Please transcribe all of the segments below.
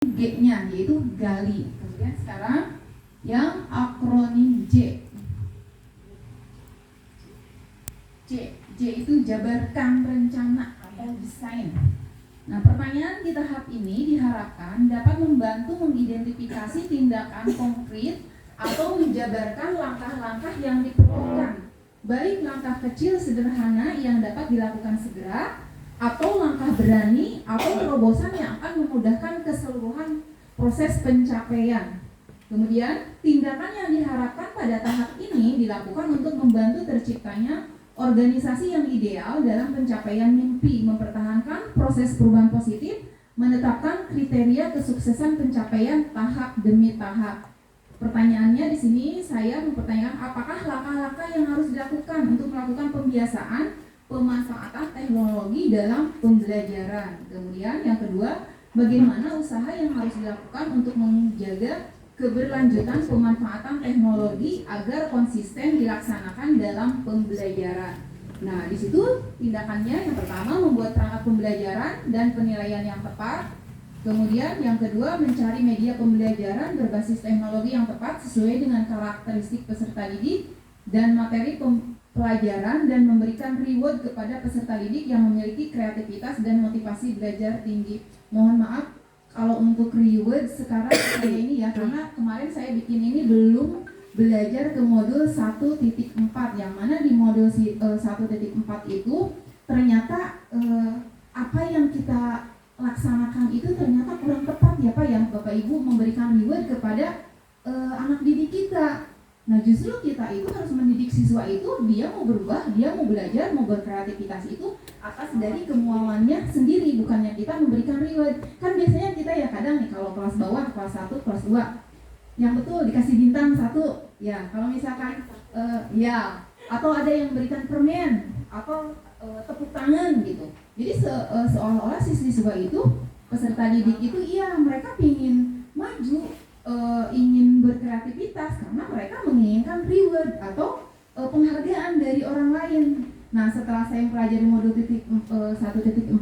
G-nya yaitu gali. Kemudian sekarang yang akronim J. J itu jabarkan rencana atau desain. Nah, pertanyaan di tahap ini diharapkan dapat membantu mengidentifikasi tindakan konkret atau menjabarkan langkah-langkah yang diperlukan, baik langkah kecil sederhana yang dapat dilakukan segera, atau langkah berani atau terobosan yang akan memudahkan keseluruhan proses pencapaian. Kemudian, tindakan yang diharapkan pada tahap ini dilakukan untuk membantu terciptanya organisasi yang ideal dalam pencapaian mimpi, mempertahankan proses perubahan positif, menetapkan kriteria kesuksesan pencapaian tahap demi tahap. Pertanyaannya di sini saya mempertanyakan apakah langkah-langkah yang harus dilakukan untuk melakukan pembiasaan pemanfaatan teknologi dalam pembelajaran. Kemudian yang kedua, bagaimana usaha yang harus dilakukan untuk menjaga keberlanjutan pemanfaatan teknologi agar konsisten dilaksanakan dalam pembelajaran. Nah, di situ tindakannya yang pertama membuat perangkat pembelajaran dan penilaian yang tepat. Kemudian yang kedua mencari media pembelajaran berbasis teknologi yang tepat sesuai dengan karakteristik peserta didik dan materi pelajaran dan memberikan reward kepada peserta didik yang memiliki kreativitas dan motivasi belajar tinggi. Mohon maaf kalau untuk reward sekarang kayak ini ya, karena kemarin saya bikin ini belum belajar ke modul 1.4 yang mana di modul 1.4 itu ternyata apa yang kita laksanakan itu ternyata kurang tepat ya Pak ya, Bapak Ibu memberikan reward kepada anak didik kita. Nah, justru kita itu harus mendidik siswa itu, dia mau berubah, dia mau belajar, mau berkreativitas itu atas dari kemauannya sendiri, bukannya kita memberikan reward. Kan biasanya kita ya kadang nih kalau kelas bawah, kelas 1, kelas 2 yang betul dikasih bintang 1 ya, kalau misalkan ya, atau ada yang memberikan permen atau tepuk tangan gitu. Jadi seolah-olah siswa itu, peserta didik itu iya mereka ingin maju, ingin berkreativitas karena mereka menginginkan reward atau penghargaan dari orang lain. Nah, setelah saya mempelajari modul 1.4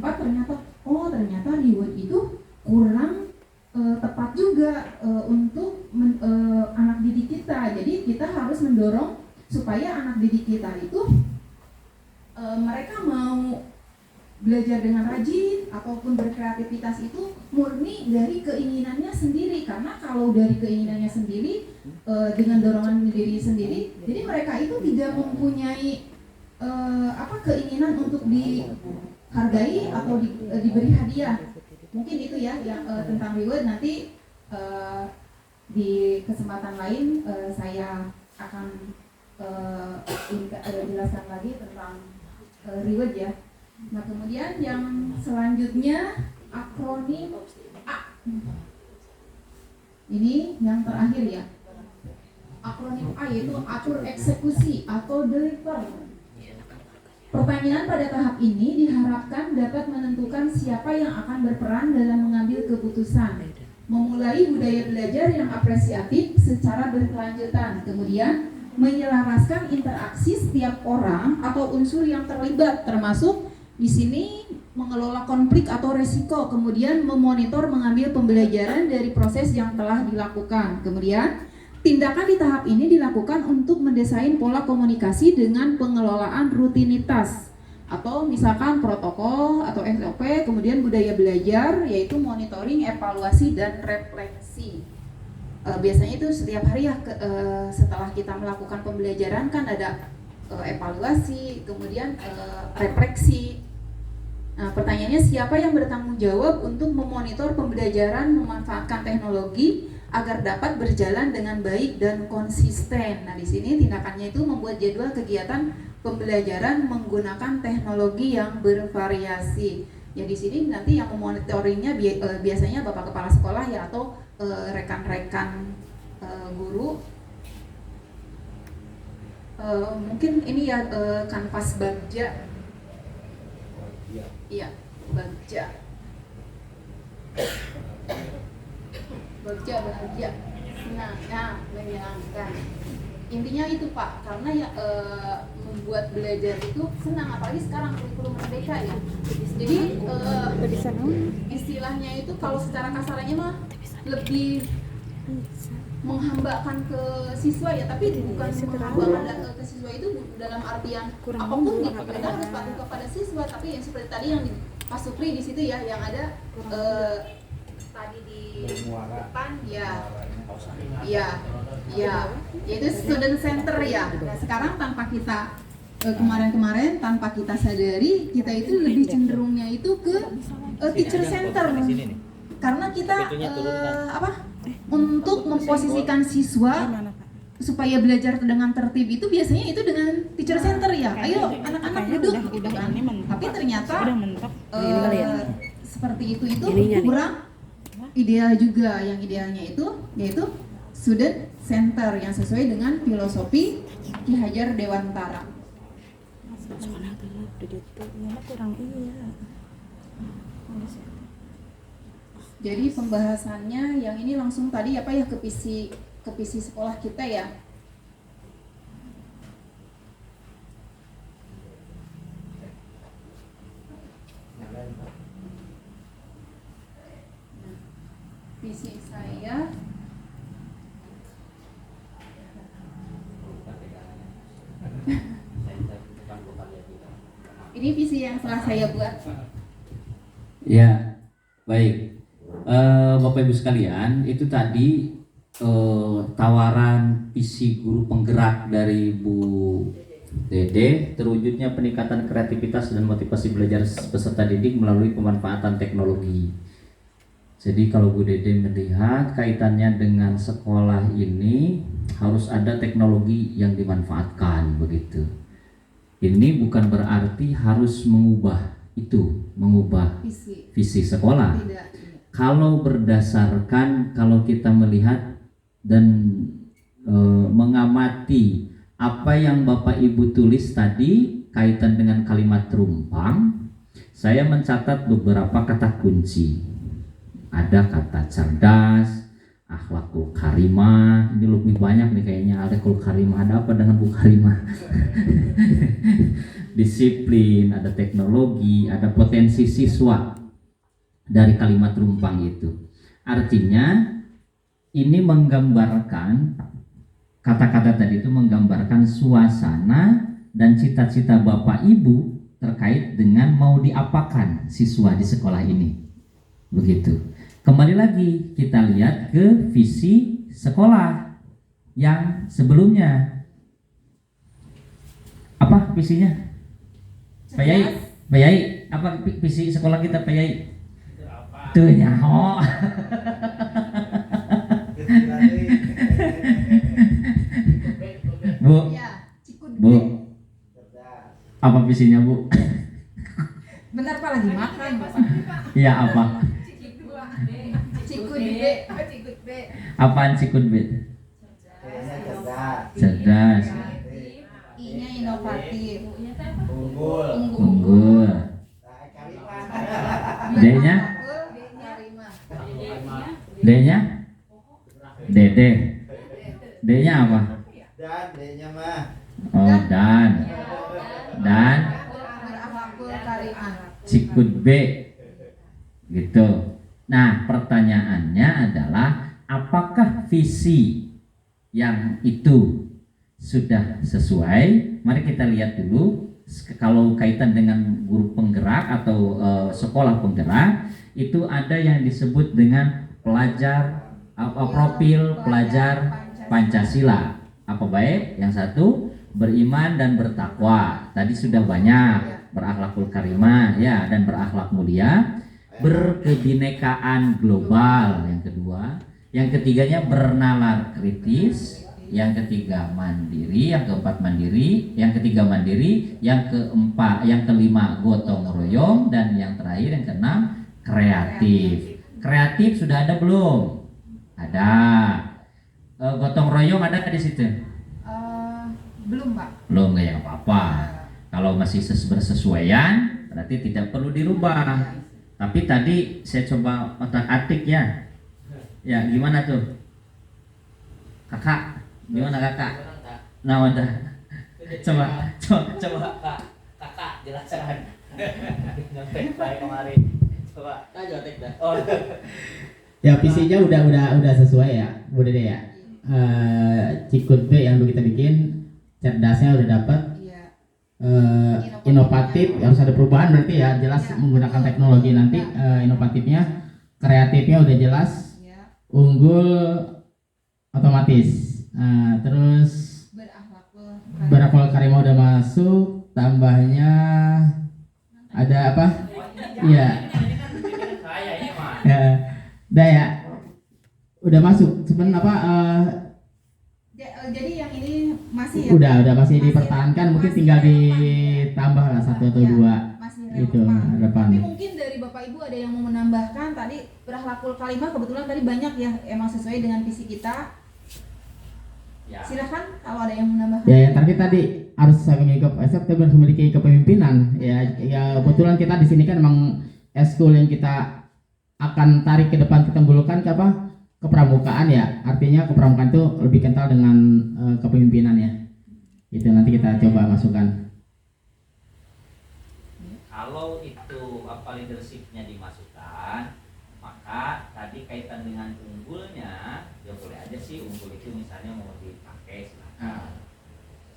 ternyata reward itu kurang tepat juga untuk anak didik kita. Jadi kita harus mendorong supaya anak didik kita itu mereka mau belajar dengan rajin ataupun berkreativitas itu murni dari keinginannya sendiri, karena kalau dari keinginannya sendiri dengan dorongan diri sendiri, jadi mereka itu tidak mempunyai keinginan untuk dihargai atau diberi hadiah. Mungkin itu ya yang tentang reward. Nanti di kesempatan lain saya akan jelaskan lagi tentang reward ya. Nah, kemudian yang selanjutnya akronim A. Ini yang terakhir ya. Akronim A yaitu atur eksekusi atau deliver. Pertanyaan pada tahap ini diharapkan dapat menentukan siapa yang akan berperan dalam mengambil keputusan, memulai budaya belajar yang apresiatif secara berkelanjutan, kemudian menyelaraskan interaksi setiap orang atau unsur yang terlibat, termasuk di sini mengelola konflik atau resiko, kemudian memonitor mengambil pembelajaran dari proses yang telah dilakukan. Kemudian tindakan di tahap ini dilakukan untuk mendesain pola komunikasi dengan pengelolaan rutinitas atau misalkan protokol atau SOP, kemudian budaya belajar yaitu monitoring, evaluasi dan refleksi. Biasanya itu setiap hari ya setelah kita melakukan pembelajaran kan ada evaluasi, kemudian refleksi. Nah, pertanyaannya siapa yang bertanggung jawab untuk memonitor pembelajaran memanfaatkan teknologi agar dapat berjalan dengan baik dan konsisten. Nah, di sini tindakannya itu membuat jadwal kegiatan pembelajaran menggunakan teknologi yang bervariasi. Ya, di sini nanti yang memonitoringnya biasanya Bapak Kepala Sekolah ya atau rekan-rekan guru. Mungkin ini ya kanvas Bagja. Iya, Bagja. Bagja bahagia. Nah, menyenangkan. intinya itu Pak, karena ya membuat belajar itu senang, apalagi sekarang kurikulum merdeka ya. Jadi istilahnya itu kalau secara kasarnya mah lebih menghambakan ke siswa ya, tapi bukan menghambakan ke siswa itu dalam artian apapun gitu, kita harus patuh kepada siswa, tapi yang seperti tadi yang Pak Supri di situ ya, yang ada tadi di depan yaitu student center ya. Nah, sekarang tanpa kita kemarin-kemarin tanpa kita sadari, kita itu lebih cenderungnya itu ke teacher center, karena kita untuk memposisikan siswa supaya belajar dengan tertib itu biasanya itu dengan teacher center ya. Ayo anak-anak duduk gitu kan. Tapi ternyata seperti itu kurang ideal juga. Yang idealnya itu yaitu student center yang sesuai dengan filosofi Ki Hajar Dewantara. Jadi pembahasannya yang ini langsung tadi apa ya, ke visi sekolah kita ya. Visi saya ini visi yang telah saya buat. Ya, baik. Bapak Ibu sekalian, itu tadi tawaran visi guru penggerak dari Bu Dede, terwujudnya peningkatan kreativitas dan motivasi belajar peserta didik melalui pemanfaatan teknologi. Jadi kalau Bu Dede melihat kaitannya dengan sekolah ini harus ada teknologi yang dimanfaatkan begitu. Ini bukan berarti harus mengubah visi sekolah. Tidak. Kalau berdasarkan, kalau kita melihat dan mengamati apa yang Bapak Ibu tulis tadi kaitan dengan kalimat terumpang, saya mencatat beberapa kata kunci. Ada kata cerdas, akhlakul karimah, ini lebih banyak nih kayaknya akhlakul karimah. Ada apa dengan Bu Karimah? Disiplin, ada teknologi, ada potensi siswa dari kalimat terumpang itu. Artinya ini menggambarkan, kata-kata tadi itu menggambarkan suasana dan cita-cita Bapak Ibu terkait dengan mau diapakan siswa di sekolah ini. Begitu. Kembali lagi kita lihat ke visi sekolah yang sebelumnya. Apa visinya? Pak Yai, apa visi sekolah kita Pak Yai? Tuh nyaho. Bu, apa visinya Bu? Benar Pak, lagi makan Bapak. Iya apa? Cikut B. Apaan cikut B? Cerdas. I-nya inovatif. Unggul. D-nya? D-nya? Dede. D-nya apa? D-nya mah. Oh, dan Berakhlakul karimah. cikut B. Gitu. Nah, pertanyaannya adalah apakah visi yang itu sudah sesuai? Mari kita lihat dulu. Kalau kaitan dengan guru penggerak atau sekolah penggerak, itu ada yang disebut dengan profil pelajar Pancasila. Apa baik? Yang satu, beriman dan bertakwa. Tadi sudah banyak, berakhlakul karimah ya, dan berakhlak mulia, berkebinekaan global yang kedua, yang ketiganya bernalar kritis, yang ketiga mandiri, yang keempat mandiri, yang ketiga mandiri, yang kelima gotong royong, dan yang terakhir yang keenam kreatif. Kreatif sudah ada belum? Ada. Gotong royong ada di situ? Belum Pak. Belum, kayak apa-apa. Kalau masih bersesuaian berarti tidak perlu dirubah. Tapi tadi saya coba otak-atik ya. Ya, gimana tuh? Kakak, gimana kakak? Nah, udah. Coba Kak, Kakak jelaskan. Nyontek saya kemarin. Coba nyontek dah. Oh. Ya visinya udah sesuai ya, udah deh ya. Cikut B yang kita bikin cerdasnya udah dapat. Iya. Inovatif harus ada perubahan berarti ya, jelas Ya, menggunakan betul. teknologi nanti. Ya. Inovatifnya, kreatifnya udah jelas, Ya. unggul otomatis. Terus berakhlak karimah udah masuk, tambahnya ada apa? Iya. Saya ini mah. Ya, udah ya, udah masuk. Cuman apa? Jadi yang ini masih ya? Udah masih Masih dipertahankan, mungkin masih tinggal relevan. ditambah lah satu atau Ya, dua. masih Itu relevan. depan. Tapi mungkin dari Bapak Ibu ada yang mau menambahkan tadi berakhlakul kalimah, kebetulan tadi banyak ya emang sesuai dengan visi kita. Ya. Silahkan kalau ada yang menambahkan. Ya, yang tadi harus memiliki kepemimpinan. Ya kebetulan kita di sini kan emang eskul yang kita akan tarik ke depan, kita gulukan ke apa? Kepramukaan ya. Artinya kepramukaan itu lebih kental dengan kepemimpinan ya. Itu nanti kita coba masukkan. Kalau itu apa leadershipnya dimasukkan, maka tadi kaitan dengan unggulnya, ya boleh aja sih unggul itu misalnya mau dipakai silakan.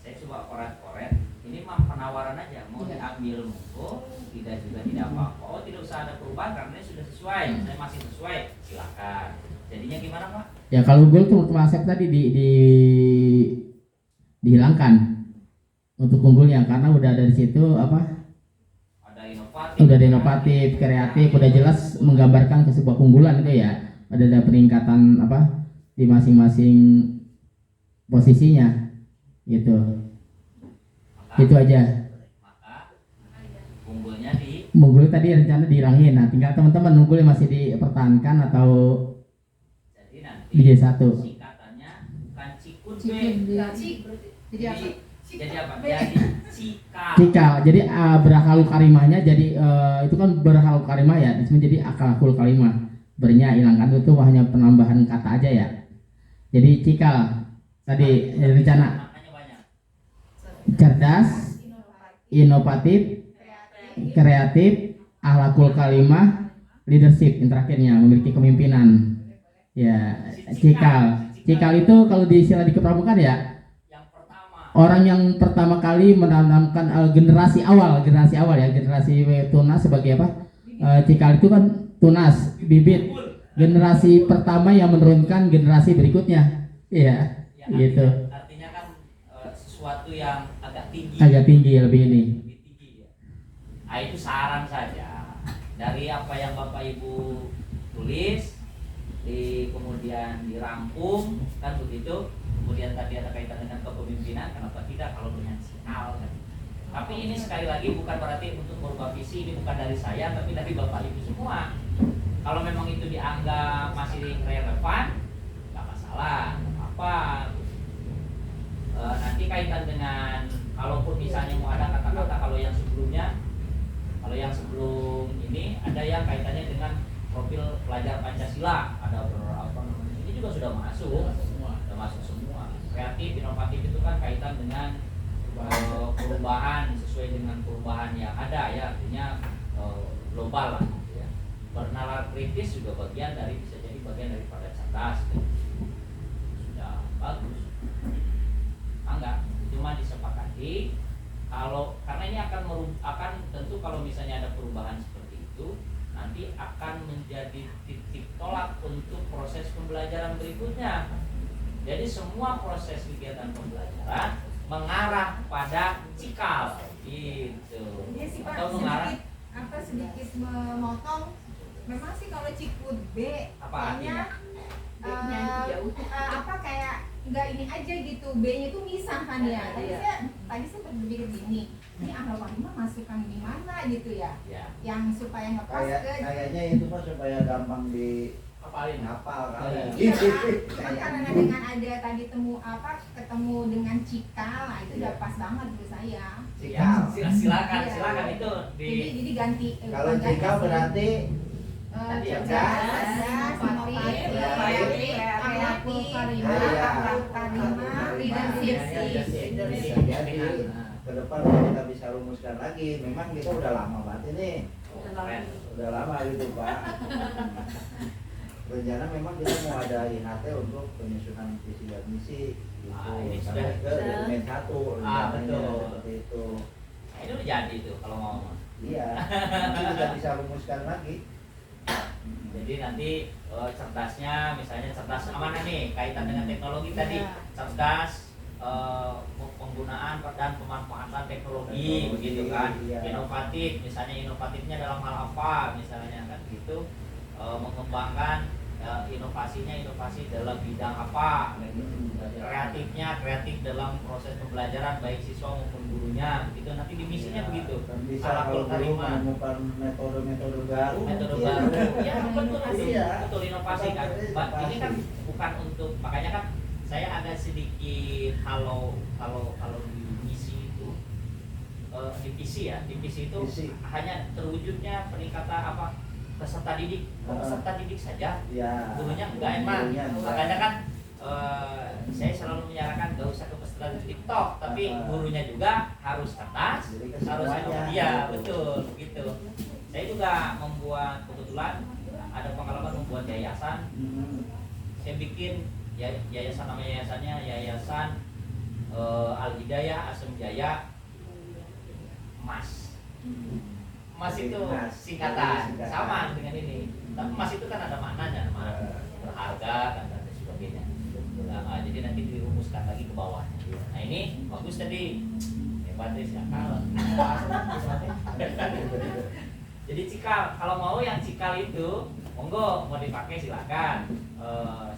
Saya coba koret-koret, ini mah penawaran aja, mau diambil monggo, tidak juga tidak apa-apa. Oh tidak usah ada perubahan karena ini sudah sesuai, saya masih sesuai, silakan. Jadinya gimana Pak? Ya kalau unggul tuh konsep tadi dihilangkan untuk unggulnya karena udah ada di situ apa? Udah ada inovatif, kreatif, udah jelas menggambarkan ke sebuah keunggulan itu ya. Ada peningkatan apa di masing-masing posisinya gitu. Itu aja. Maka unggulnya di Unggul tadi rencana dihilangin. Nah, tinggal teman-teman unggulnya masih dipertahankan atau jadi nanti di J1. singkatannya bukan cikut B. Jadi apa? Jadi apa? Jadi cikal. Cikal. Jadi berakhlakul karimahnya jadi itu kan berakhlakul karimah ya, itu menjadi akhlakul karimah. Bernya hilangkan itu hanya penambahan kata aja ya. Jadi cikal tadi rencana Makanya banyak. cerdas, inovatif, kreatif, akhlakul kalimah, leadership yang terakhirnya memiliki kepemimpinan. Ya, cikal. Cikal itu kalau di istilah di kepramukaan ya, Yang pertama. orang yang pertama kali menanamkan generasi awal ya, generasi tunas sebagai apa? Cikal itu kan tunas, bibit. Generasi pertama yang menurunkan generasi berikutnya. Iya, Ya, gitu. Artinya kan sesuatu yang agak tinggi. Agak tinggi lebih ini. Lebih tinggi ya. Nah, itu saran saja dari apa yang Bapak Ibu tulis kemudian dirangkum kan begitu. Kemudian tadi ada kaitan dengan kepemimpinan, kenapa tidak kalau dengan sikal kan. Tapi ini sekali lagi bukan berarti untuk merubah visi, ini bukan dari saya tapi dari Bapak Ibu semua. Kalau memang itu dianggap masih relevan, nggak masalah, nggak apa-apa. Nanti kaitan dengan kalaupun misalnya mau ada kata-kata kalau yang sebelum ini ada yang kaitannya dengan profil pelajar Pancasila, ada berapa namanya, ini juga sudah masuk semua. Kreatif, inovatif itu kan kaitan dengan perubahan sesuai dengan perubahan yang ada ya, artinya global lah gitu ya. Bernalar kritis juga bisa jadi bagian daripada cerdas gitu. Sudah bagus. Enggak, cuma disepakati karena ini akan tentu kalau misalnya ada perubahan seperti itu nanti akan menjadi titik tolak untuk proses pembelajaran berikutnya. Jadi semua proses kegiatan pembelajaran mengarah pada cikal gitu. Iya sih Pak, Atau mengarah sedikit memotong. Memang sih kalau Cikut B apa kayaknya artinya? kayak nggak ini aja gitu, B-nya itu misah kan ya. Tadi saya berpikir gini, ini akhlak kalimah masukkan di mana gitu ya, Ya. yang supaya nggak pas ke. Kayaknya itu mah supaya gampang Apalin hafal kali. Iya. Gitu. Cuman karena dengan ada tadi ketemu dengan cikal, nah itu udah pas banget menurut saya. Ya, silakan Iya. itu Jadi ganti. Kalau cikal berarti cerdas, inovatif, kreatif, akhlakul karimah, Leadership Kalimatnya sih, bisa jadi ke depan kita bisa rumuskan lagi. Memang kita udah lama banget ini, udah lama gitu Pak. Rencana memang kita mau ada IHT untuk penyusunan visi dan misi gitu. Ini Sampai sudah. ke dokumen 1 rencananya betul. seperti itu. Nah, ini udah jadi tuh kalau mau. Iya, nanti kita bisa rumuskan lagi. Jadi nanti cerdasnya, misalnya cerdas amanah nih kaitan dengan teknologi tadi, cerdas penggunaan dan pemanfaatan teknologi, begitu kan. Iya. Inovatif, misalnya inovatifnya dalam hal apa, misalnya kan gitu. Mengembangkan inovasinya inovasi dalam bidang apa, gitu. Kreatifnya kreatif dalam proses pembelajaran baik siswa maupun gurunya, begitu. Nanti di misinya begitu. Dan bisa Alaqul kalau guru karimah. menemukan metode-metode baru, Metode mungkin. baru, ya betul Iya. betul inovasi kan. Inovasi. Ini kan bukan untuk, makanya kan saya ada sedikit kalau di misi itu divisi ya, divisi itu Visi. hanya terwujudnya peningkatan apa peserta didik, peserta didik saja, Ya. gurunya enggak emang. Gurunya enggak. Makanya kan saya selalu menyarankan gak usah ke peserta didik TikTok, tapi gurunya juga harus cerdas, Jadi ke harus semuanya. inovatif. Iya betul begitu. Saya juga membuat, kebetulan ada pengalaman membuat yayasan. Saya bikin yayasan, nama yayasannya Yayasan Al Hidayah Asem Jaya Mas. Mas itu Mas. singkatan, Singkatan. sama dengan ini. Tapi Mas itu kan ada maknanya, nama berharga kan dan sebagainya. Nah, jadi nanti dirumuskan lagi ke bawahnya. Nah ini bagus tadi, hebat deh akal. Jadi cikal, kalau mau yang cikal itu monggo mau dipakai silakan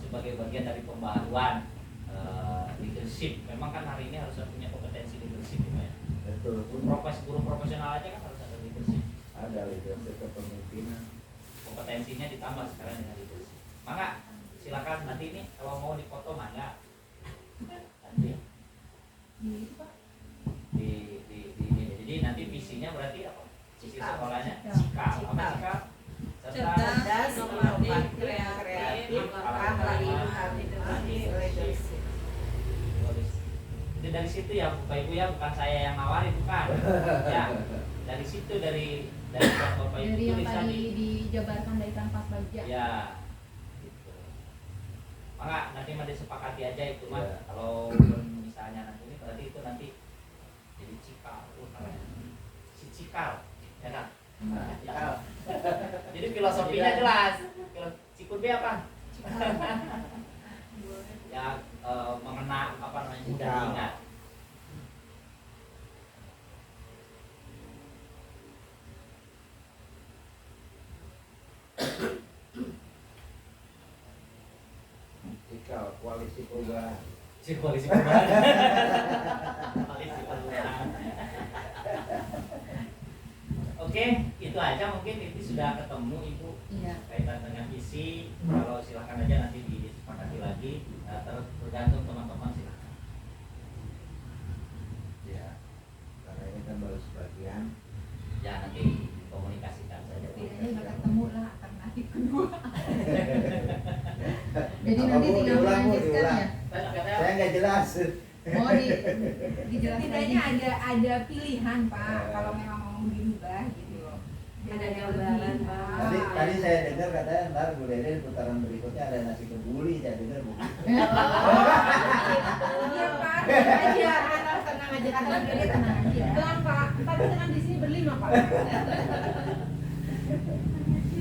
sebagai bagian dari pembaharuan leadership. Memang kan hari ini harus punya kompetensi leadership ya. Betul. Guru profesional aja kan harus ada leadership. Ada leadership kepemimpinan. Kompetensinya ditambah sekarang dengan leadership. Maka silakan nanti ini kalau mau dipoto mangga. Nanti jadi nanti visinya berarti apa? Visi sekolahnya cikal. Apa cikal? Cerdas, inovatif, kreatif, akhlak, leadership. Itu dari situ ya Bapak Ibu ya, bukan saya yang nawarin, bukan. Ya, dari situ dari Bapak Ibu Dari yang tulis tadi dijabarkan dari kanvas baja. Ya, gitu. Maka nanti mah disepakati aja itu mah. Ya. Kalau misalnya nanti ini berarti itu nanti jadi cikal, si cikal, ya kan? Cikal. Jadi filosofinya jelas. Cikun B apa? Ya mengena apa namanya mudah Cikal. diingat. Cikal, koalisi perubahan. Si koalisi perubahan. Koalisi perubahan. Oke, itu aja mungkin itu sudah ketemu Ibu Iya. kaitan dengan visi. Kalau silakan aja nanti disepakati lagi. Tergantung teman-teman silakan. Ya. Karena ini kan baru sebagian. Ya nanti komunikasikan saja. Setidaknya udah ketemu lah alternatif kedua. Jadi Apa, nanti Bu? tinggal Diulang, Bu, melanjutkan diulang. ya. Saya nggak jelas. Oh dijelaskan Setidaknya lagi. ada pilihan Pak kalau memang mau dirubah gitu. Ada gambaran, Pak. Tadi saya dengar katanya ntar Bu Dede putaran berikutnya ada nasi kebuli, saya dengar Bu. Iya Pak, tenang aja, kata dia tenang aja. Tenang Pak, tapi tenang di sini berlima Pak.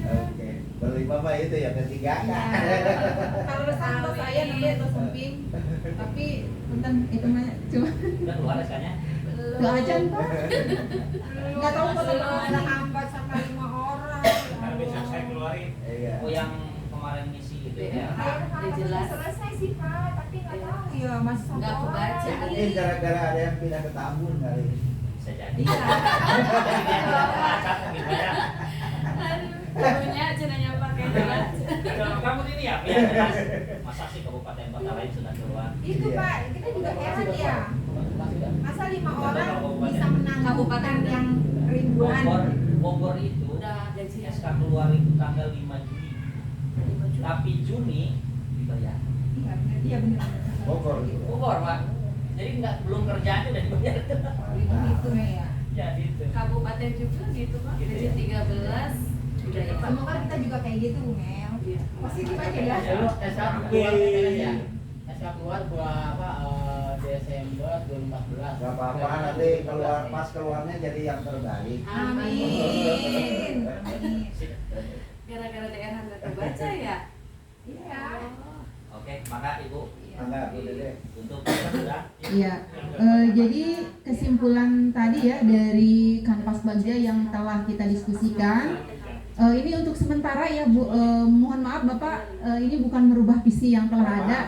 Oke, berlima Pak itu ya ketiga. Kalau sama saya namanya Tos Emping, tapi tentang itu mah cuma Udah keluar rasanya. doa aja Pak. Nggak tahu kalau ada hambat sama 5 orang. Karena besok saya keluarin. Iya. Oh yang kemarin ngisi gitu ya. Udah jelas. Selesai sih Pak, tapi nggak tahu ya masih satu Nggak orang. kebaca. Mungkin gara-gara ada yang pindah ke Tambun kali ini. Bisa jadi. Jadi dia tidak teracak gitu ya. Punya cenanya pakai jelas. Kalau kamu ini ya, biar jelas. Masa sih kabupaten kota lain sudah keluar? Itu Iya. Pak, kita juga heran ya. Masa 5 orang Kabupaten. bisa menang Kabupaten yang ribuan. Bogor itu Udah gajian. SK keluar itu tanggal 5 Juni. Tapi Juni dibayar. Iya. Iya benar. Bogor gitu. Bogor Pak. Jadi belum kerjaan udah dibayar. Itu ya. Ya gitu. Kabupaten juga gitu Pak. Gitu Dari ya. 13 udah ya Pak. Semoga kita juga kayak gitu, Mel. Iya. Positif aja ya. Dulu SK keluar ya. SK keluar buat apa Desember 2014. Gak apa-apa nanti pas keluarnya jadi yang terbaik. Amin. Amin. Gara-gara daerah nggak terbaca ya. Iya. Oke, maka Ibu Enggak, udah deh. untuk sudah. Iya, jadi kesimpulan tadi ya dari kanvas bagja yang telah kita diskusikan, ini untuk sementara ya Bu, mohon maaf Bapak, ini bukan merubah visi yang telah ada,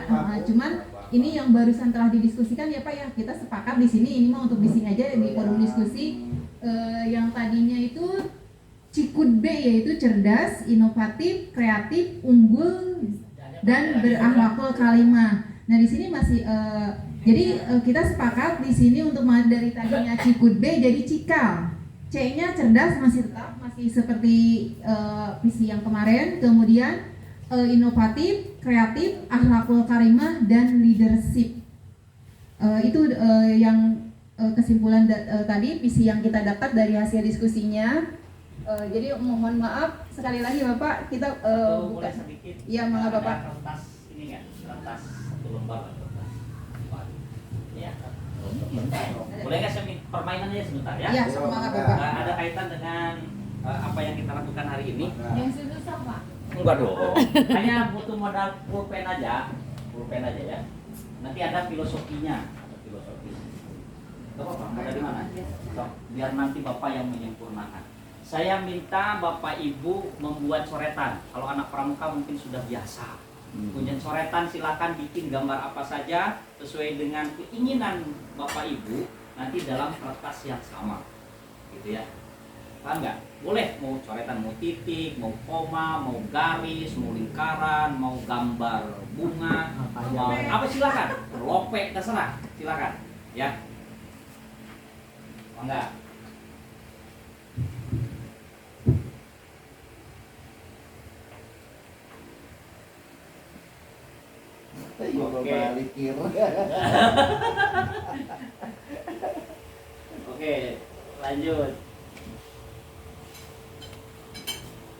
cuman ini yang barusan telah didiskusikan ya Pak ya, kita sepakat di sini ini mah untuk di sini aja di forum diskusi yang tadinya itu Cikud B yaitu cerdas, inovatif, kreatif, unggul dan berakhlakul kalimah. Nah di sini masih jadi kita sepakat di sini untuk dari tadinya Cikud B jadi Cikal. C-nya cerdas masih tetap masih seperti visi yang kemarin. Kemudian inovatif, kreatif, akhlakul karimah dan leadership. Itu yang kesimpulan tadi visi yang kita dapat dari hasil diskusinya. Jadi mohon maaf sekali lagi Bapak kita Boleh sedikit. Iya, mangga, Bapak. Ada kertas ini kan, kertas satu lembar kertas. Ya. Boleh nggak saya minta permainan aja sebentar ya? Iya, semangat Bapak. Ada kaitan dengan apa yang kita lakukan hari ini? Yang susah Pak. Enggak dong. Hanya butuh modal pulpen aja ya. Nanti ada filosofinya, ada filosofi. Bapak mau dari mana? Sok, biar nanti Bapak yang menyempurnakan. Saya minta Bapak Ibu membuat coretan. Kalau anak pramuka mungkin sudah biasa. Punya coretan silakan bikin gambar apa saja sesuai dengan keinginan Bapak Ibu nanti dalam kertas yang sama. Gitu ya. Paham nggak? Boleh mau coretan, mau titik, mau koma, mau garis, mau lingkaran, mau gambar bunga, mau apa silakan. Lope terserah, silakan. Ya. Enggak. Oke. Balik kiri. Oke, lanjut.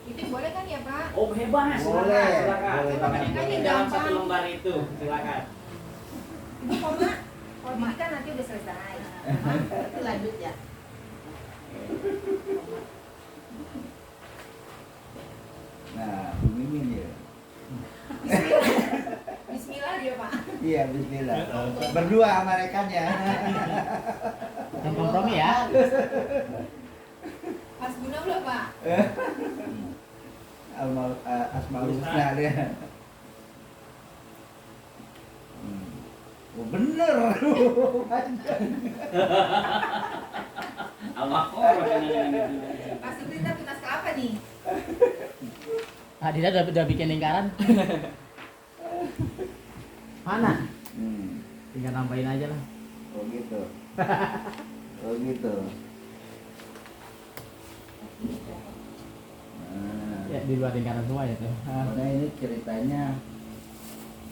Itu boleh kan ya Pak? Oh bebas, Boleh, silakan. boleh. Silakan Makanya itu dalam gampang. satu lembar itu, silakan. Itu koma. Kalau ini kan nanti udah selesai. Itu lanjut ya. Nah, Mimin ya. Bismillah dia Pak. Iya, bismillah. Berdua sama rekannya. Dan kompromi ya. Pas guna belum Pak? Asmaul Husna dia. Oh, bener. Al-Baqarah Pas kita tunas ke apa nih? Ah, Dida udah bikin lingkaran. Mana? Tinggal nambahin aja lah. Oh gitu. Oh gitu. Nah, Ya di luar lingkaran semua ya tuh. pokoknya ini ceritanya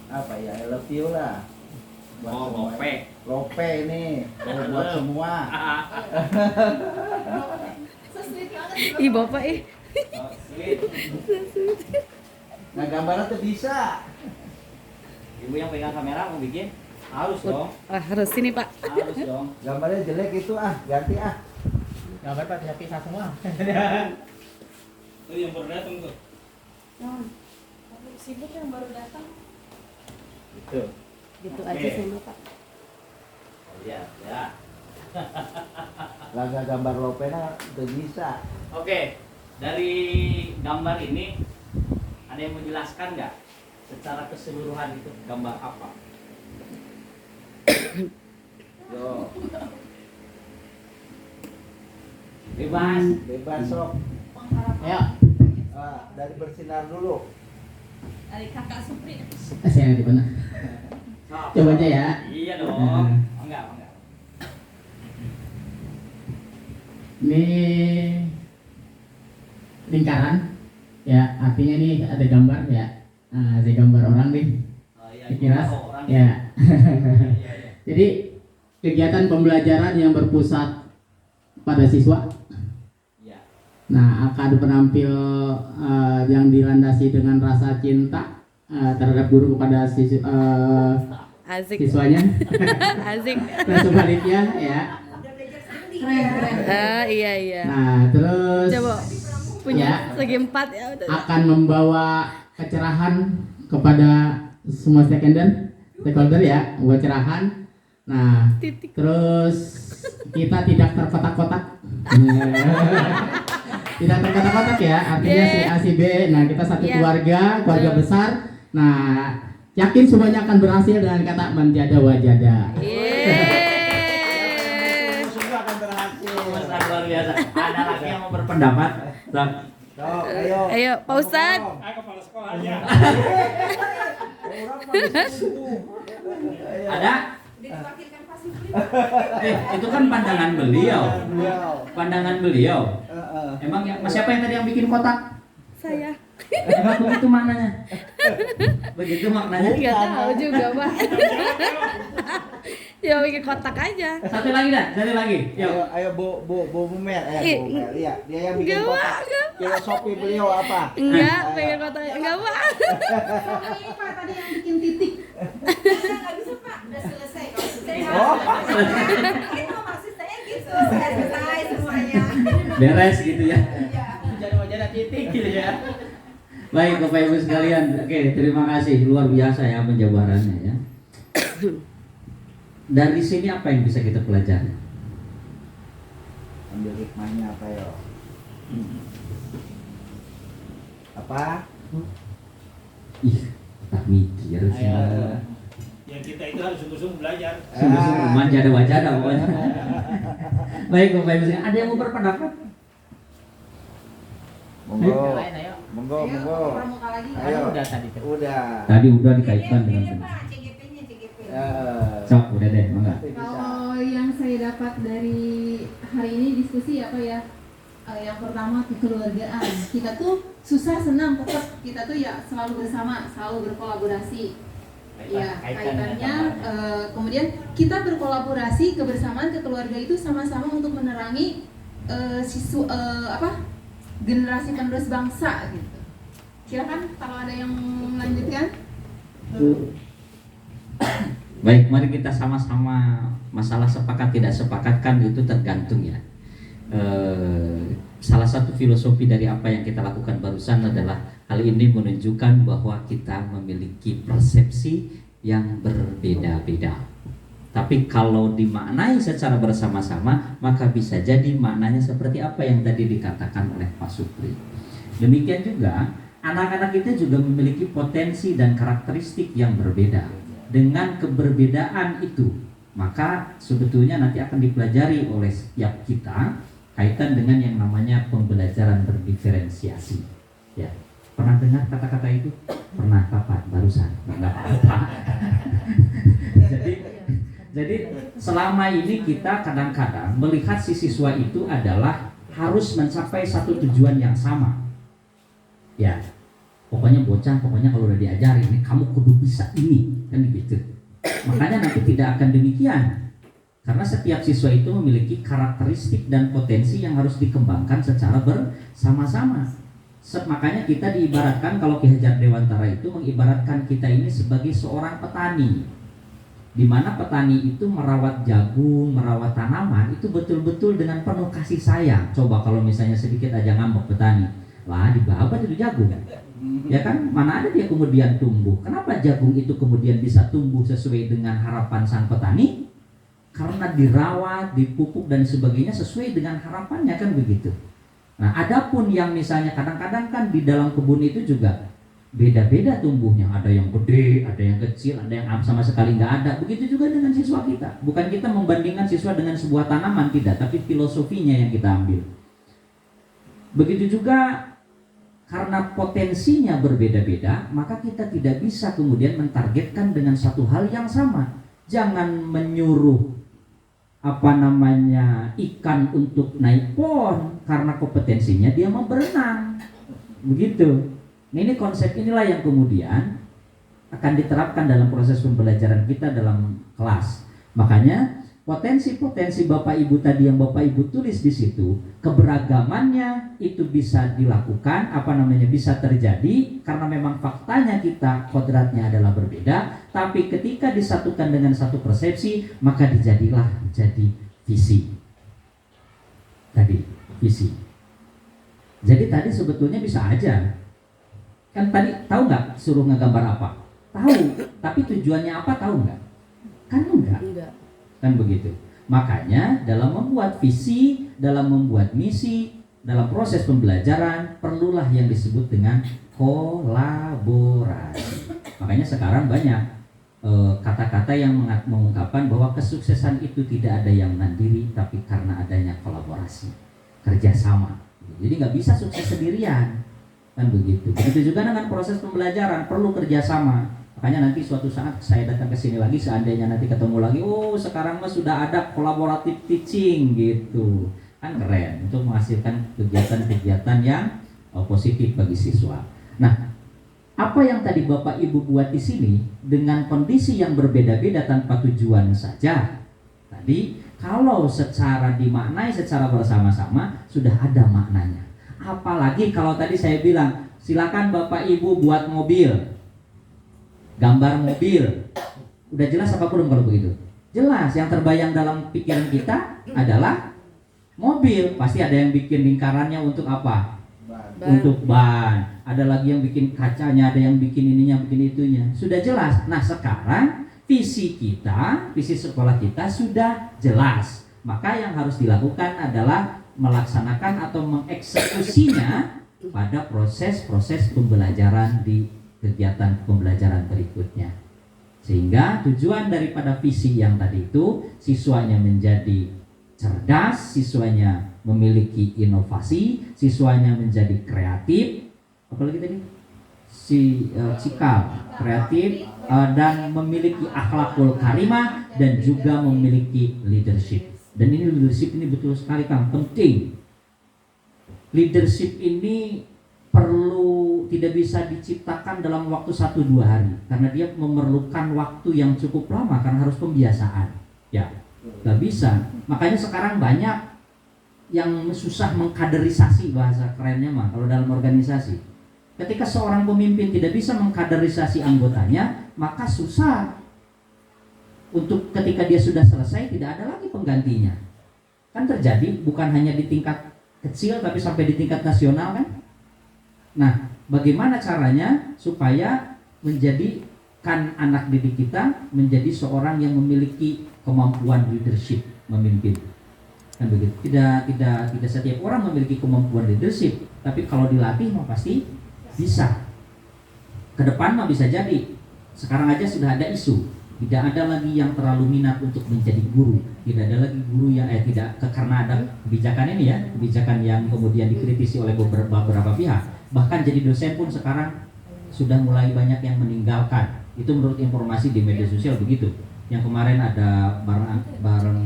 apa ya? I love you lah. Buat Oh, semua. lope. Lope ini. Buat semua. So sweet banget. Ih Bapak ih. Oh, sweet. Nah, gambarnya tuh bisa. Ibu yang pegang kamera mau bikin? Harus dong. Harus ini Pak. Harus dong. Gambarnya jelek itu ganti Gambar Pak bisa pisah semua. Itu yang baru datang tuh. Sibuk yang baru datang. Gitu. Gitu Oke. aja sama Pak. Oh, iya, ya. Laga gambar lopena udah bisa. Oke, dari gambar ini ada yang menjelaskan nggak secara keseluruhan itu gambar apa? Yo, Bebas. bebas sok. Ayo. Dari bersinar dulu. Dari kakak Supri. Saya di mana? Coba aja ya. Iya dong. Oh, enggak. Ini lingkaran ya, artinya ini ada gambar ya. Nah, ada gambar orang nih. Oh, iya, Di iya. Jelas? Ya. Jadi kegiatan pembelajaran yang berpusat pada siswa. Nah, akan penampil yang dilandasi dengan rasa cinta terhadap guru kepada Asik. siswanya Asik. dan sebaliknya ya. Ah, iya. Nah, terus Coba punya ya, segi 4 ya. akan membawa kecerahan kepada semua stakeholder ya, membawa cerahan. Nah, Titik. terus kita tidak terkotak-kotak. Tidak terkotak-kotak ya, artinya si A si B. Nah, kita satu keluarga besar. Nah, yakin semuanya akan berhasil dengan kata manjada wajada. Semua akan berhasil. Luar biasa. Ada lagi yang mau berpendapat? Sok, ayo. Ayo, Pak Ustad. Kepala sekolah aja. Orang mah sungguh. Ada? Diwakilkan Pak Supri. Itu kan pandangan beliau. Beliau. Pandangan beliau. Heeh. Emang siapa yang tadi yang bikin kotak? Saya. Emang begitu maknanya? Begitu maknanya? Enggak tahu juga, Pak. Ya bikin kotak aja. Satu lagi dah, satu lagi. Yuk. Ayo Bu Mumer, Ih, Bu Mumer. Iya, dia yang bikin enggak, kotak. Pak. Filosofi beliau apa? Enggak, Ayo. pengen kotak. Enggak, Pak. Sama ini Pak tadi yang bikin titik. Nggak bisa Pak, udah selesai. Kalau selesai Oh. itu maksud saya gitu, sudah selesai semuanya. Beres gitu ya. Jadi wajada titik gitu ya. Baik Bapak Ibu sekalian, oke terima kasih, luar biasa ya penjabarannya ya. Dari sini apa yang bisa kita pelajari? Ambil hikmahnya apa yo? Apa? Ih, tak mikir sih. Yang kita itu harus sungguh-sungguh belajar. Sungguh-sungguh manja ada wajada pokoknya. Baik Bapak Ibu sekalian, ada yang mau berpendapat? Monggo. Ayo. Monggo. Pramuka lagi. Ayo. Udah tadi. Udah. Tadi udah dikaitkan dengan Pak, CGP-nya CGP. Sok, udah deh, enggak. Kalau yang saya dapat dari hari ini diskusi apa ya? Yang pertama kekeluargaan. Kita tuh susah senang tetap kita tuh ya selalu bersama, selalu berkolaborasi. Ya, kaitannya kemudian kita berkolaborasi kebersamaan kekeluarga itu sama-sama untuk menerangi generasi penerus bangsa gitu. Silakan kalau ada yang melanjutkan. Baik, mari kita sama-sama masalah sepakat tidak sepakat kan itu tergantung ya. Salah satu filosofi dari apa yang kita lakukan barusan adalah hal ini menunjukkan bahwa kita memiliki persepsi yang berbeda-beda. Tapi kalau dimaknai secara bersama-sama, maka bisa jadi maknanya seperti apa yang tadi dikatakan oleh Pak Supri. Demikian juga, anak-anak kita juga memiliki potensi dan karakteristik yang berbeda. Dengan keberbedaan itu, maka sebetulnya nanti akan dipelajari oleh setiap kita kaitan dengan yang namanya pembelajaran berdiferensiasi. Ya, pernah dengar kata-kata itu? Pernah Bapak barusan? Enggak apa-apa. Jadi selama ini kita kadang-kadang melihat si siswa itu adalah harus mencapai satu tujuan yang sama. Ya, pokoknya bocah, pokoknya kalau udah diajarin ini kamu kudu bisa ini, kan gitu. Makanya nanti tidak akan demikian. Karena setiap siswa itu memiliki karakteristik dan potensi yang harus dikembangkan secara bersama-sama. Makanya kita diibaratkan, kalau Ki Hajar Dewantara itu mengibaratkan kita ini sebagai seorang petani, di mana petani itu merawat jagung, merawat tanaman itu betul-betul dengan penuh kasih sayang. Coba kalau misalnya sedikit aja ngambek petani, wah dibabat itu jagung, ya kan? Mana ada dia kemudian tumbuh? Kenapa jagung itu kemudian bisa tumbuh sesuai dengan harapan sang petani? Karena dirawat, dipupuk dan sebagainya sesuai dengan harapannya, kan begitu. Nah, adapun yang misalnya kadang-kadang kan di dalam kebun itu juga beda-beda tumbuhnya, ada yang gede, ada yang kecil, ada yang sama sekali nggak ada. Begitu juga dengan siswa kita. Bukan kita membandingkan siswa dengan sebuah tanaman, tidak, tapi filosofinya yang kita ambil. Begitu juga karena potensinya berbeda-beda, maka kita tidak bisa kemudian mentargetkan dengan satu hal yang sama. Jangan menyuruh ikan untuk naik pohon karena kompetensinya dia mau berenang, begitu. Nah, ini konsep inilah yang kemudian akan diterapkan dalam proses pembelajaran kita dalam kelas. Makanya potensi-potensi Bapak Ibu tadi yang Bapak Ibu tulis di situ, keberagamannya itu bisa dilakukan, bisa terjadi karena memang faktanya kita kodratnya adalah berbeda, tapi ketika disatukan dengan satu persepsi, maka jadi visi. Tadi visi. Jadi tadi sebetulnya bisa aja. Kan tadi tahu nggak suruh ngegambar apa? Tahu, tapi tujuannya apa tahu nggak? Kan enggak. Kan begitu. Makanya dalam membuat visi, dalam membuat misi, dalam proses pembelajaran perlulah yang disebut dengan kolaborasi. Makanya sekarang banyak kata-kata yang mengungkapkan bahwa kesuksesan itu tidak ada yang mandiri, tapi karena adanya kolaborasi, kerjasama. Jadi nggak bisa sukses sendirian, kan begitu. Begitu juga dengan proses pembelajaran perlu kerjasama. Makanya nanti suatu saat saya datang ke sini lagi, seandainya nanti ketemu lagi, oh sekarang mah sudah ada collaborative teaching gitu, kan keren untuk menghasilkan kegiatan-kegiatan yang positif bagi siswa. Nah, apa yang tadi Bapak Ibu buat di sini dengan kondisi yang berbeda-beda tanpa tujuan saja, tadi kalau secara dimaknai secara bersama-sama sudah ada maknanya. Apalagi kalau tadi saya bilang, silakan Bapak Ibu buat mobil, gambar mobil. Udah jelas apa belum kalau begitu? Jelas, yang terbayang dalam pikiran kita adalah mobil. Pasti ada yang bikin lingkarannya untuk apa? Untuk ban. Ada lagi yang bikin kacanya, ada yang bikin ininya, bikin itunya. Sudah jelas. Nah sekarang visi kita, visi sekolah kita sudah jelas. Maka yang harus dilakukan adalah melaksanakan atau mengeksekusinya pada proses-proses pembelajaran di kegiatan pembelajaran berikutnya. Sehingga tujuan daripada visi yang tadi itu, siswanya menjadi cerdas, siswanya memiliki inovasi, siswanya menjadi kreatif, apalagi tadi sikap kreatif, dan memiliki akhlakul karimah, dan juga memiliki leadership. Dan ini leadership ini betul sekali Kang, penting. Leadership ini perlu, tidak bisa diciptakan dalam waktu 1-2 hari, karena dia memerlukan waktu yang cukup lama karena harus pembiasaan. Ya, nggak bisa. Makanya sekarang banyak yang susah mengkaderisasi, bahasa kerennya mah kalau dalam organisasi. Ketika seorang pemimpin tidak bisa mengkaderisasi anggotanya, maka susah untuk ketika dia sudah selesai tidak ada lagi penggantinya. Kan terjadi bukan hanya di tingkat kecil tapi sampai di tingkat nasional kan. Nah, bagaimana caranya supaya menjadikan anak didik kita menjadi seorang yang memiliki kemampuan leadership, memimpin. Kan begitu. Tidak setiap orang memiliki kemampuan leadership, tapi kalau dilatih mah pasti bisa. Ke depan mah bisa jadi. Sekarang aja sudah ada isu, tidak ada lagi yang terlalu minat untuk menjadi guru. Tidak ada lagi guru yang karena ada kebijakan ini ya, kebijakan yang kemudian dikritisi oleh beberapa pihak. Bahkan jadi dosen pun sekarang sudah mulai banyak yang meninggalkan. Itu menurut informasi di media sosial begitu. Yang kemarin ada bareng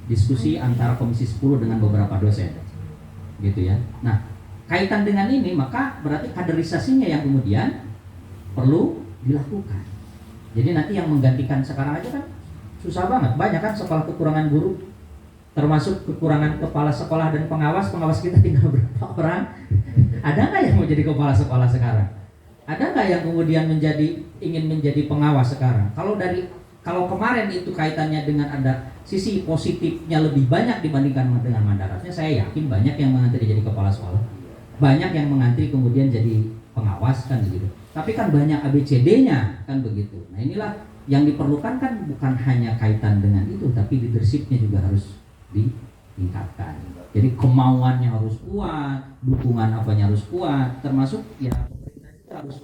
diskusi antara Komisi 10 dengan beberapa dosen. Gitu ya. Nah, kaitan dengan ini maka berarti kaderisasinya yang kemudian perlu dilakukan. Jadi nanti yang menggantikan sekarang aja kan susah banget. Banyak kan sekolah kekurangan guru, termasuk kekurangan kepala sekolah dan pengawas kita tinggal berapa orang. Ada nggak yang mau jadi kepala sekolah sekarang? Ada nggak yang kemudian ingin menjadi pengawas sekarang? Kalau kemarin itu kaitannya dengan ada sisi positifnya lebih banyak dibandingkan dengan mandaratnya, saya yakin banyak yang mengantri jadi kepala sekolah, banyak yang mengantri kemudian jadi pengawas kan begitu. Tapi kan banyak ABCD-nya kan begitu. Nah inilah yang diperlukan kan bukan hanya kaitan dengan itu, tapi leadership-nya juga harus ditingkatkan. Jadi kemauannya harus kuat, dukungan apanya harus kuat, termasuk ya pemerintah juga harus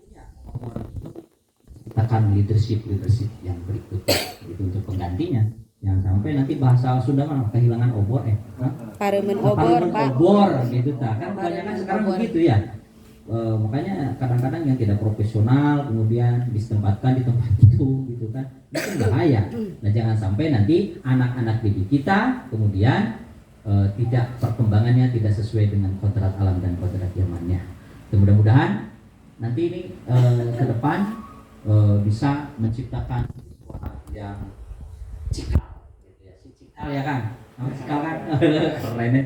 punya kemauan untuk menciptakan leadership yang berikutnya itu untuk penggantinya. Yang sampai nanti bahasa Sunda mana kehilangan obor Paremen obor, Pak. Obor gitu kan kebanyakan sekarang begitu ya. Makanya kadang-kadang yang tidak profesional kemudian ditempatkan di tempat itu gitu kan, itu bahaya. Nah jangan sampai nanti anak-anak didik kita kemudian perkembangannya tidak sesuai dengan kodrat alam dan kodrat zamannya. Mudah-mudahan nanti ini ke depan bisa menciptakan suara yang cikal gitu ya, si cikal ya kan, cikal kan keren ya.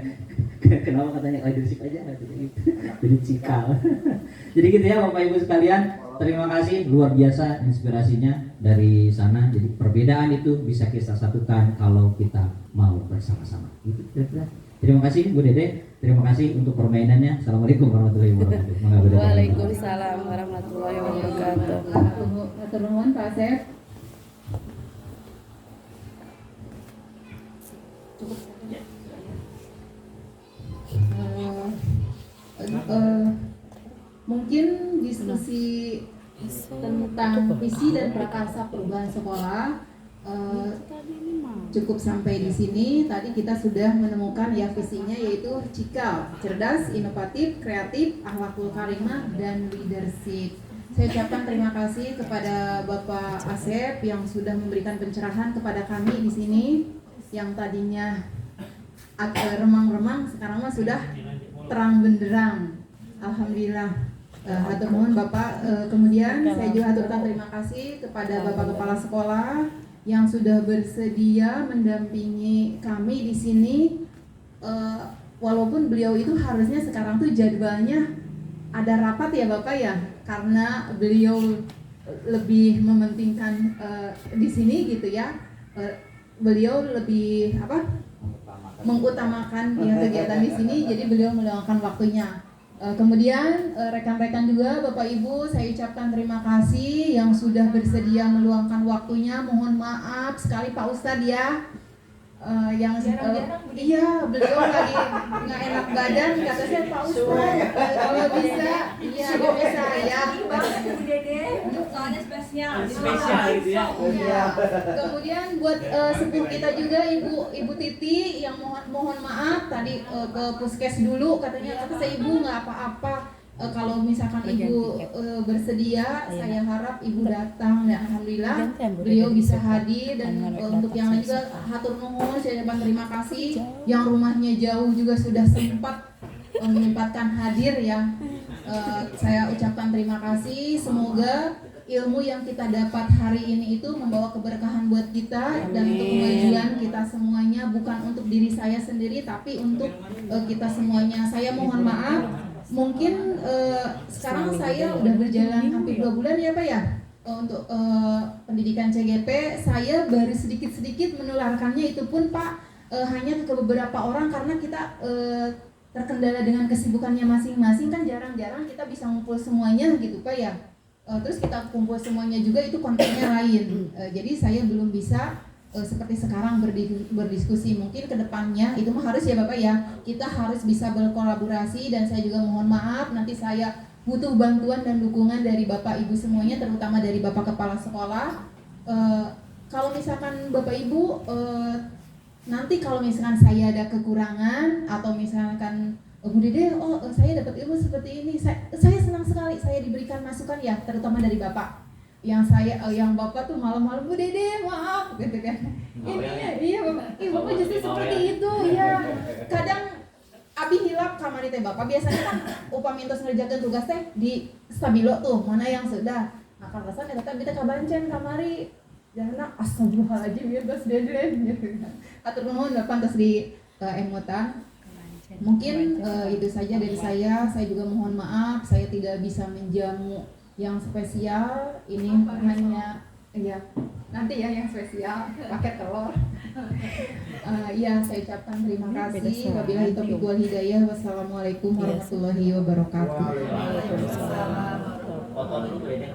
Kenapa katanya leadership aja jadi cikal. Jadi gitu ya Bapak Ibu sekalian, terima kasih luar biasa inspirasinya dari sana. Jadi perbedaan itu bisa kita satukan kalau kita mau bersama-sama. Gitu kira-kira. Terima kasih Bu Dede, terima kasih untuk permainannya. Assalamualaikum warahmatullahi wabarakatuh. Waalaikumsalam warahmatullahi wabarakatuh. Matur nuwun Pak Asep. Mungkin diskusi tentang visi dan prakarsa perubahan sekolah cukup sampai di sini. Tadi kita sudah menemukan ya visinya, yaitu cikal, cerdas, inovatif, kreatif, akhlakul karimah, dan leadership. Saya ucapkan terima kasih kepada Bapak Asep yang sudah memberikan pencerahan kepada kami di sini, yang tadinya agak remang-remang, sekarang mah sudah terang benderang. Alhamdulillah. Hatur nuhun Bapak. Kemudian saya juga haturkan terima kasih kepada Bapak Kepala Sekolah yang sudah bersedia mendampingi kami di sini. Walaupun beliau itu harusnya sekarang tuh jadwalnya ada rapat ya Bapak ya, karena beliau lebih mementingkan di sini gitu ya. Beliau lebih mengutamakan ya kegiatan di sini, jadi beliau meluangkan waktunya. Kemudian rekan-rekan juga Bapak Ibu, saya ucapkan terima kasih yang sudah bersedia meluangkan waktunya. Mohon maaf sekali Pak Ustadz ya, yang iya beliau lagi nggak enak badan, kata saya Pak Ustadz kalau bisa iya demi saya. Soalnya spesial gitu ya. Iya. Kemudian buat sepuh kita juga Ibu Titi yang mohon maaf tadi ke puskes dulu, katanya kata saya Ibu nggak apa-apa. Kalau misalkan Ibu bersedia, saya harap Ibu datang dan alhamdulillah beliau bisa hadir. Dan untuk yang lain juga hatur nuhun, saya ucapkan terima kasih yang rumahnya jauh juga sudah sempat menyempatkan hadir ya. Saya ucapkan terima kasih. Semoga ilmu yang kita dapat hari ini itu membawa keberkahan buat kita dan untuk kemajuan kita semuanya, bukan untuk diri saya sendiri tapi untuk kita semuanya. Saya mohon maaf, mungkin sekarang saya udah berjalan hampir 2 bulan ya Pak ya untuk pendidikan CGP. Saya baru sedikit-sedikit menularkannya, itu pun Pak hanya ke beberapa orang karena kita terkendala dengan kesibukannya masing-masing, kan jarang-jarang kita bisa ngumpul semuanya gitu Pak ya. Terus kita kumpul semuanya juga itu kontennya lain. Jadi saya belum bisa seperti sekarang berdiskusi. Mungkin kedepannya itu mah harus ya Bapak ya, kita harus bisa berkolaborasi. Dan saya juga mohon maaf, nanti saya butuh bantuan dan dukungan dari Bapak Ibu semuanya, terutama dari Bapak Kepala Sekolah. Kalau misalkan Bapak Ibu nanti kalau misalkan saya ada kekurangan atau misalkan Bu Dede, saya dapat ilmu seperti ini, saya senang sekali saya diberikan masukan ya, terutama dari Bapak. Yang Bapak tuh malam-malam, Bu Dede maaf gitu kan. Iya Bapak, Bapak justru seperti itu ya. Kadang abi hilap kamari teh Bapak, biasanya kan upamintos ngerjakeun tugas teh di stabilo tuh, mana yang sudah. Nah kalasan eta teh kita kabancen kamari. Jangan astagfirullahaladzim ya Bos Dede gitu kan. Atur nuhun Bapak terus di emutan. Mungkin itu saja dari saya. Saya juga mohon maaf saya tidak bisa menjamu yang spesial. Ini hanya ya nanti ya yang spesial pakai telur. Ya saya ucapkan terima kasih. Wabillahi taufiq wal hidayah. Wassalamualaikum warahmatullahi wabarakatuh. Foto dulu Bu Dede.